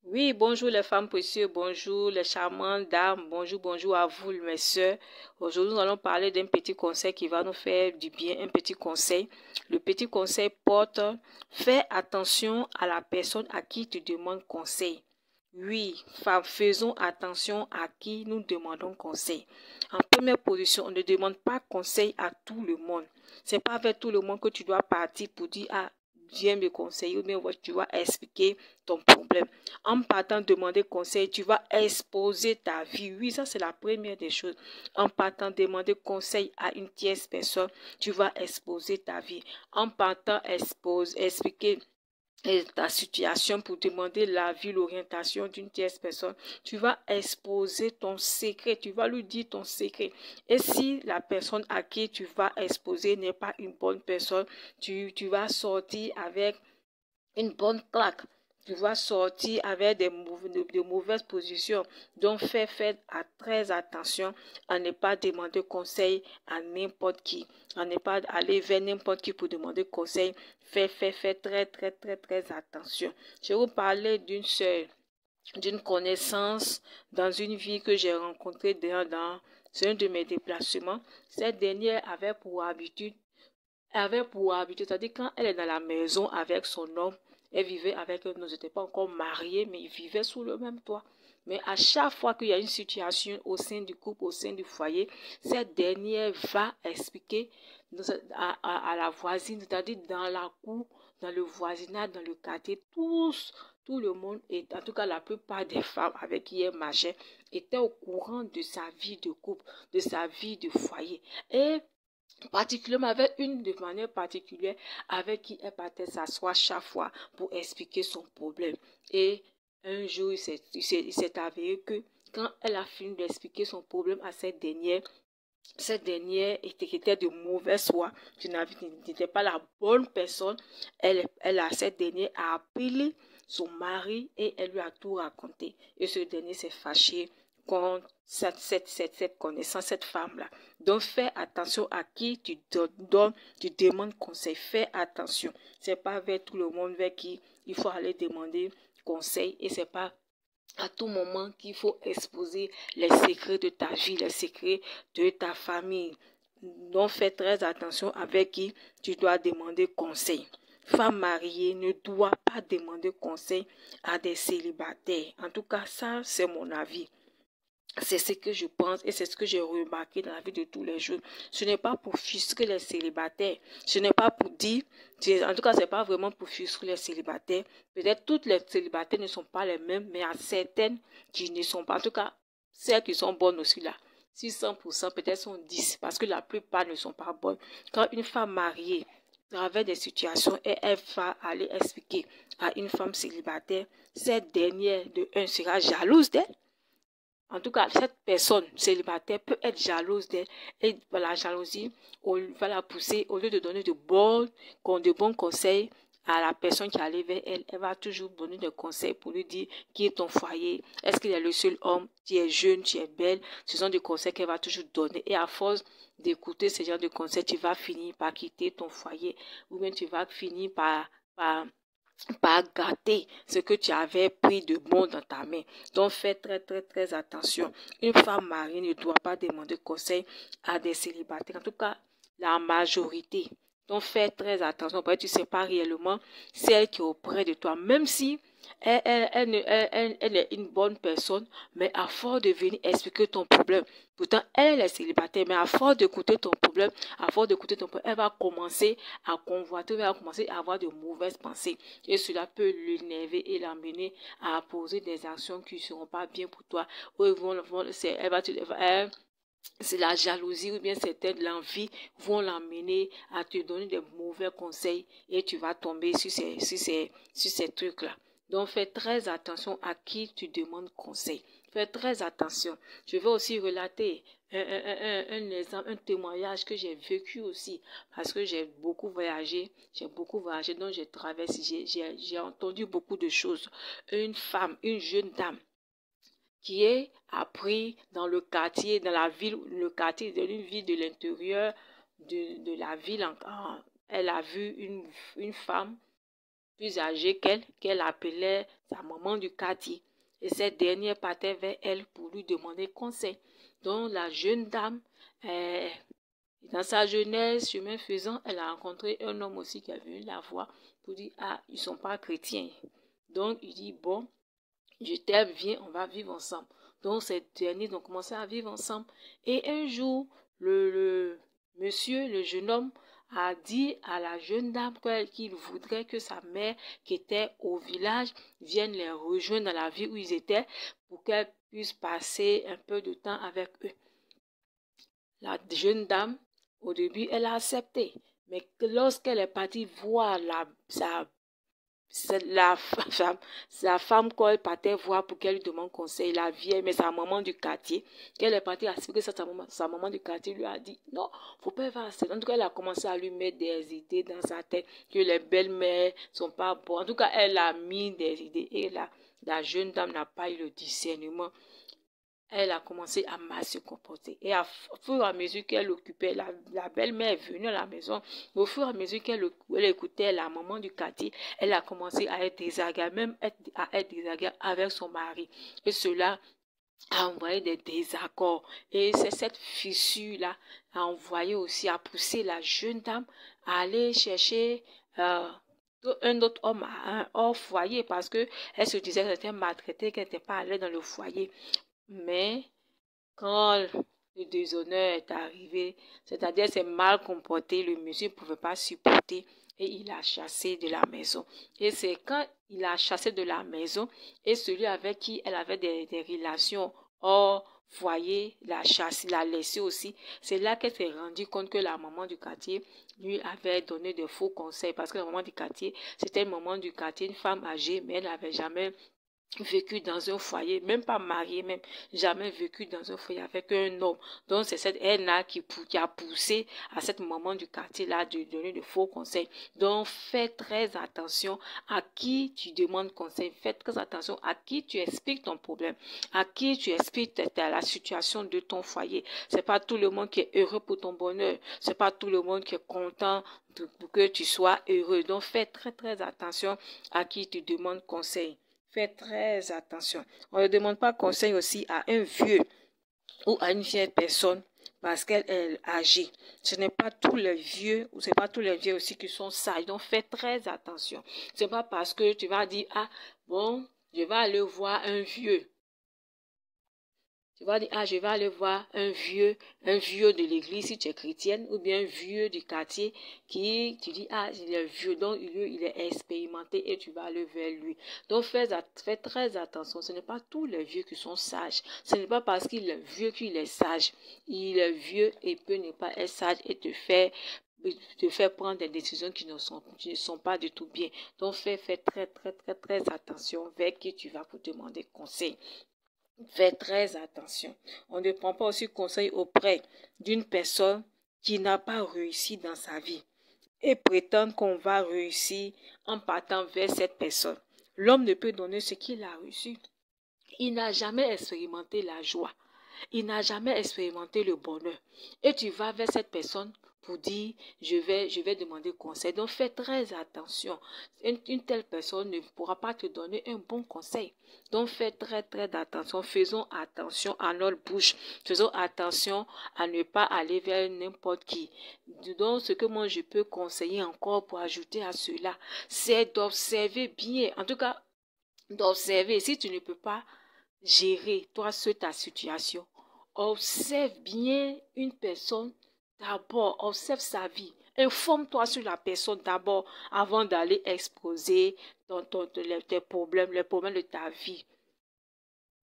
Oui, bonjour les femmes précieuses, bonjour les charmantes dames, bonjour à vous mes soeurs. Aujourd'hui, nous allons parler d'un petit conseil qui va nous faire du bien, un petit conseil. Le petit conseil porte, fais attention à la personne à qui tu demandes conseil. Oui, faisons attention à qui nous demandons conseil. En première position, on ne demande pas conseil à tout le monde. C'est pas avec tout le monde que tu dois partir pour dire, ah, viens me conseiller ou bien tu vas expliquer ton problème. En partant demander conseil, tu vas exposer ta vie. Oui, ça c'est la première des choses. En partant demander conseil à une tierce personne, tu vas exposer ta vie. En partant expliquer ta situation pour demander l'avis, l'orientation d'une tierce personne, tu vas exposer ton secret, tu vas lui dire ton secret. Et si la personne à qui tu vas exposer n'est pas une bonne personne, tu vas sortir avec une bonne claque. Tu vas sortir avec de mauvaises positions. Donc, faites très attention à ne pas demander conseil à n'importe qui. À ne pas aller vers n'importe qui pour demander conseil. Faites très attention. Je vais vous parler d'une connaissance dans une vie que j'ai rencontrée dans un de mes déplacements. Cette dernière avait pour habitude, c'est-à-dire quand elle est dans la maison avec son homme, elle vivait avec eux, nous n'étions pas encore mariés, mais ils vivaient sous le même toit. Mais à chaque fois qu'il y a une situation au sein du couple, au sein du foyer, cette dernière va expliquer à la voisine, c'est-à-dire dans la cour, dans le voisinage, dans le quartier, tout le monde, et en tout cas la plupart des femmes avec qui elle marchait, étaient au courant de sa vie de couple, de sa vie de foyer. Et particulièrement avec une de manière particulière avec qui elle partait s'asseoir chaque fois pour expliquer son problème. Et un jour, il s'est avéré que quand elle a fini d'expliquer son problème à cette dernière était de mauvaise foi, tu n'étais pas la bonne personne. Cette dernière a appelé son mari et elle lui a tout raconté. Et ce dernier s'est fâché contre cette connaissance, cette femme-là. Donc, fais attention à qui tu demandes conseil. Fais attention. C'est pas vers tout le monde vers qui il faut aller demander conseil et c'est pas à tout moment qu'il faut exposer les secrets de ta vie, les secrets de ta famille. Donc, fais très attention avec qui tu dois demander conseil. Femme mariée ne doit pas demander conseil à des célibataires. En tout cas, ça, c'est mon avis. C'est ce que je pense et c'est ce que j'ai remarqué dans la vie de tous les jours. Ce n'est pas pour frustrer les célibataires. Ce n'est pas pour dire, en tout cas, ce n'est pas vraiment pour frustrer les célibataires. Peut-être toutes les célibataires ne sont pas les mêmes, mais il y a certaines qui ne sont pas. En tout cas, celles qui sont bonnes aussi là. Si 100%, peut-être sont 10, parce que la plupart ne sont pas bonnes. Quand une femme mariée travers des situations et elle va aller expliquer à une femme célibataire, cette dernière de un sera jalouse d'elle. En tout cas, cette personne célibataire peut être jalouse d'elle et la jalousie va la pousser au lieu de donner de bons conseils à la personne qui allait vers elle. Elle va toujours donner des conseils pour lui dire qui est ton foyer, est-ce qu'il est le seul homme, tu es jeune, tu es belle. Ce sont des conseils qu'elle va toujours donner et à force d'écouter ce genre de conseils, tu vas finir par quitter ton foyer ou bien tu vas finir par gâter ce que tu avais pris de bon dans ta main. Donc, fais très attention. Une femme mariée ne doit pas demander conseil à des célibataires. En tout cas, la majorité. Donc, fais très attention. Parce que tu ne sais pas réellement celle qui est auprès de toi. Même si elle est une bonne personne, mais à force de venir expliquer ton problème. Pourtant, elle est célibataire, mais à force d'écouter ton problème, elle va commencer à convoiter, elle va commencer à avoir de mauvaises pensées. Et cela peut l'énerver et l'amener à poser des actions qui ne seront pas bien pour toi. Ou c'est la jalousie ou bien c'est l'envie vont l'amener à te donner des mauvais conseils et tu vas tomber sur ces trucs-là. Donc, fais très attention à qui tu demandes conseil. Fais très attention. Je vais aussi relater un exemple, un témoignage que j'ai vécu aussi parce que j'ai beaucoup voyagé, donc j'ai traversé, j'ai entendu beaucoup de choses. Une femme, une jeune dame qui est appris dans le quartier, dans la ville, le quartier de une ville de l'intérieur de la ville. Elle a vu une femme plus âgée qu'elle appelait sa maman du quartier. Et cette dernière partait vers elle pour lui demander conseil. Donc la jeune dame, dans sa jeunesse, chemin faisant, elle a rencontré un homme aussi qui a venu la voir pour dire, ah, ils ne sont pas chrétiens. Donc il dit, bon, je t'aime, viens, on va vivre ensemble. Donc ces derniers ont commencé à vivre ensemble. Et un jour, le monsieur, le jeune homme, a dit à la jeune dame qu'il voudrait que sa mère, qui était au village, vienne les rejoindre dans la ville où ils étaient pour qu'elle puisse passer un peu de temps avec eux. La jeune dame, au début, elle a accepté. Mais lorsqu'elle est partie voir sa femme quand elle partait voir pour qu'elle lui demande conseil, la vieille, mais sa maman du quartier, qu'elle est partie expliquer ça, sa maman du quartier lui a dit, non, faut pas faire ça. En tout cas, elle a commencé à lui mettre des idées dans sa tête, que les belles-mères sont pas bonnes. En tout cas, elle a mis des idées et la jeune dame n'a pas eu le discernement. Elle a commencé à mal se comporter. Et au fur et à mesure qu'elle occupait, la belle-mère est venue à la maison. Au fur et à mesure qu'elle écoutait la maman du quartier, elle a commencé à être désagréable, même à être désagréable avec son mari. Et cela a envoyé des désaccords. Et c'est cette fissure-là a envoyé aussi, a poussé la jeune dame à aller chercher un autre homme hors foyer parce que elle se disait qu'elle était maltraitée, qu'elle n'était pas allée dans le foyer. Mais quand le déshonneur est arrivé, c'est-à-dire c'est mal comporté, le monsieur ne pouvait pas supporter et il a chassé de la maison. Et c'est quand il a chassé de la maison et celui avec qui elle avait des relations hors foyer, l'a chassé, l'a laissé aussi. C'est là qu'elle s'est rendue compte que la maman du quartier lui avait donné de faux conseils parce que la maman du quartier, c'était une maman du quartier, une femme âgée, mais elle n'avait jamais vécu dans un foyer, même pas marié, même jamais vécu dans un foyer avec un homme. Donc c'est cette haine-là qui a poussé à cette maman du quartier-là de donner de faux conseils. Donc fais très attention à qui tu demandes conseil, fais très attention à qui tu expliques ton problème, à qui tu expliques la situation de ton foyer. C'est pas tout le monde qui est heureux pour ton bonheur, c'est pas tout le monde qui est content pour que tu sois heureux. Donc fais très attention à qui tu demandes conseil. Fais très attention. On ne demande pas conseil aussi à un vieux ou à une vieille personne parce qu'elle est âgée. Ce n'est pas tous les vieux ou c'est pas tous les vieux aussi qui sont sages. Donc fais très attention. C'est pas parce que tu vas dire ah bon, je vais aller voir un vieux. Tu vas dire, ah, je vais aller voir un vieux de l'église si tu es chrétienne, ou bien un vieux du quartier qui, tu dis, ah, il est vieux, donc il est expérimenté et tu vas aller vers lui. Donc, fais très attention. Ce n'est pas tous les vieux qui sont sages. Ce n'est pas parce qu'il est vieux qu'il est sage. Il est vieux et peut ne pas être sage et te faire prendre des décisions qui ne sont pas du tout bien. Donc, fais très attention vers qui tu vas pour demander conseil. Fais très attention. On ne prend pas aussi conseil auprès d'une personne qui n'a pas réussi dans sa vie et prétendre qu'on va réussir en partant vers cette personne. L'homme ne peut donner ce qu'il a reçu. Il n'a jamais expérimenté la joie. Il n'a jamais expérimenté le bonheur. Et tu vas vers cette personne pour dire, je vais demander conseil. Donc, fais très attention. Une telle personne ne pourra pas te donner un bon conseil. Donc, fais très attention. Faisons attention à notre bouche. Faisons attention à ne pas aller vers n'importe qui. Donc, ce que moi, je peux conseiller encore pour ajouter à cela, c'est d'observer bien. En tout cas, d'observer. Si tu ne peux pas gérer, toi, ta situation, observe bien une personne d'abord, observe sa vie. Informe-toi sur la personne d'abord avant d'aller exposer tes problèmes, les problèmes de ta vie.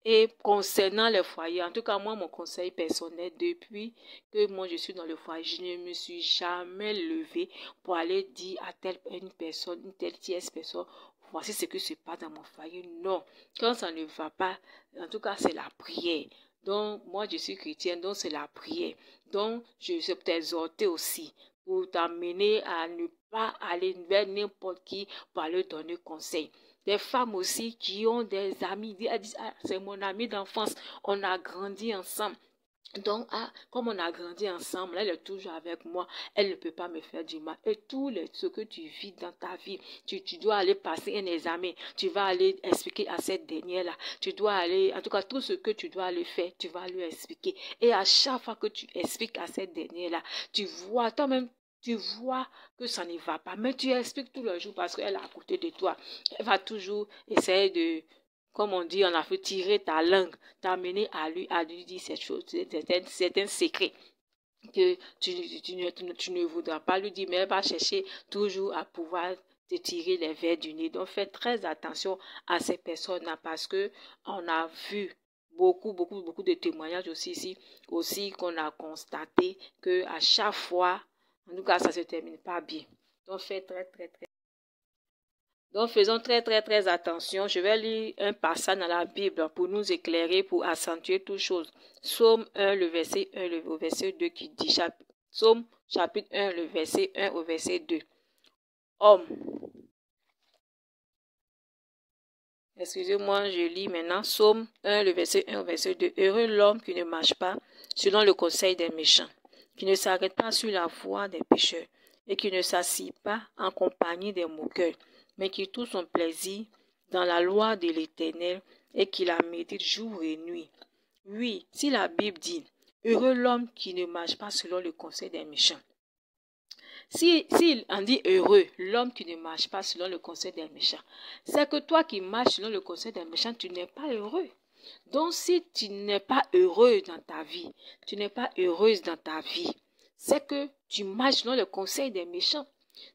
Et concernant les foyers, en tout cas, moi, mon conseil personnel, depuis que moi je suis dans le foyer, je ne me suis jamais levée pour aller dire à une telle tierce personne, voici ce que se passe dans mon foyer. Non, quand ça ne va pas, en tout cas, c'est la prière. Donc, moi, je suis chrétienne, donc c'est la prière. Donc, je vais t'exhorter aussi pour t'amener à ne pas aller vers n'importe qui pour aller donner conseil. Des femmes aussi qui ont des amis, elles disent, ah, c'est mon ami d'enfance, on a grandi ensemble. Donc, comme on a grandi ensemble, elle est toujours avec moi, elle ne peut pas me faire du mal. Et ce que tu vis dans ta vie, tu dois aller passer un examen, tu vas aller expliquer à cette dernière-là, tu dois aller, en tout cas, tout ce que tu dois aller faire, tu vas lui expliquer. Et à chaque fois que tu expliques à cette dernière-là, tu vois, toi-même, tu vois que ça ne va pas, mais tu expliques tout le jour parce qu'elle est à côté de toi. Elle va toujours essayer de, comme on dit, on a fait tirer ta langue, t'amener à lui dire cette chose, c'est un secret que tu ne voudras pas lui dire, mais elle va chercher toujours à pouvoir te tirer les vers du nez. Donc, fais très attention à ces personnes-là parce que on a vu beaucoup de témoignages aussi ici, aussi qu'on a constaté que à chaque fois, en tout cas, ça se termine pas bien. Donc, fais Donc, faisons très attention. Je vais lire un passage dans la Bible pour nous éclairer, pour accentuer toutes choses. Psaume 1, le verset 1, le verset 2 qui dit, Psaume chapitre 1, le verset 1 au verset 2. Homme. Excusez-moi, je lis maintenant. Psaume 1, le verset 1 au verset 2. Heureux l'homme qui ne marche pas selon le conseil des méchants, qui ne s'arrête pas sur la voie des pécheurs, et qui ne s'assied pas en compagnie des moqueurs, mais qui trouve son plaisir dans la loi de l'Éternel et qui la médite jour et nuit. Oui, si la Bible dit, heureux l'homme qui ne marche pas selon le conseil des méchants. Si on dit heureux, l'homme qui ne marche pas selon le conseil des méchants, c'est que toi qui marches selon le conseil des méchants, tu n'es pas heureux. Donc, si tu n'es pas heureux dans ta vie, tu n'es pas heureuse dans ta vie, c'est que tu marches selon le conseil des méchants.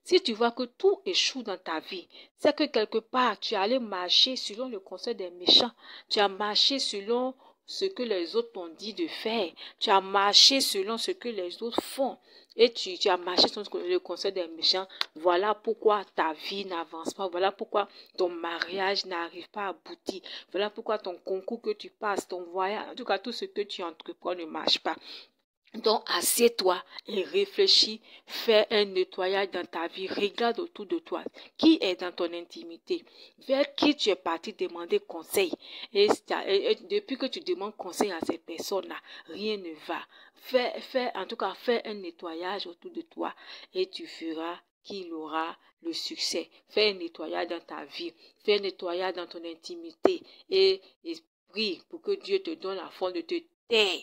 Si tu vois que tout échoue dans ta vie, c'est que quelque part, tu es allé marcher selon le conseil des méchants. Tu as marché selon ce que les autres t'ont dit de faire. Tu as marché selon ce que les autres font. Et tu as marché selon le conseil des méchants. Voilà pourquoi ta vie n'avance pas. Voilà pourquoi ton mariage n'arrive pas à aboutir. Voilà pourquoi ton concours que tu passes, ton voyage, en tout cas tout ce que tu entreprends ne marche pas. Donc, assieds-toi et réfléchis, fais un nettoyage dans ta vie, regarde autour de toi, qui est dans ton intimité, vers qui tu es parti demander conseil. Et depuis que tu demandes conseil à ces personnes-là, rien ne va. Fais un nettoyage autour de toi et tu feras qu'il aura le succès. Fais un nettoyage dans ta vie, fais un nettoyage dans ton intimité et prie pour que Dieu te donne la force de te taire.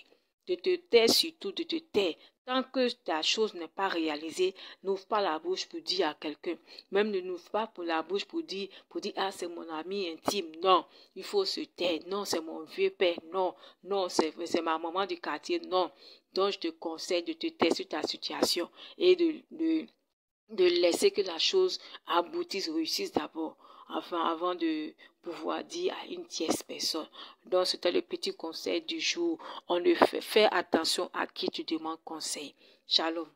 De te taire surtout, de te taire. Tant que ta chose n'est pas réalisée, n'ouvre pas la bouche pour dire à quelqu'un. Même ne n'ouvre pas pour la bouche pour dire, ah, c'est mon ami intime. Non, il faut se taire. Non, c'est mon vieux père. Non, c'est ma maman du quartier. Non. Donc, je te conseille de te taire sur ta situation et de laisser que la chose aboutisse, réussisse d'abord, avant de pouvoir dire à une tierce personne. Donc, c'était le petit conseil du jour. On ne fait attention à qui tu demandes conseil. Shalom.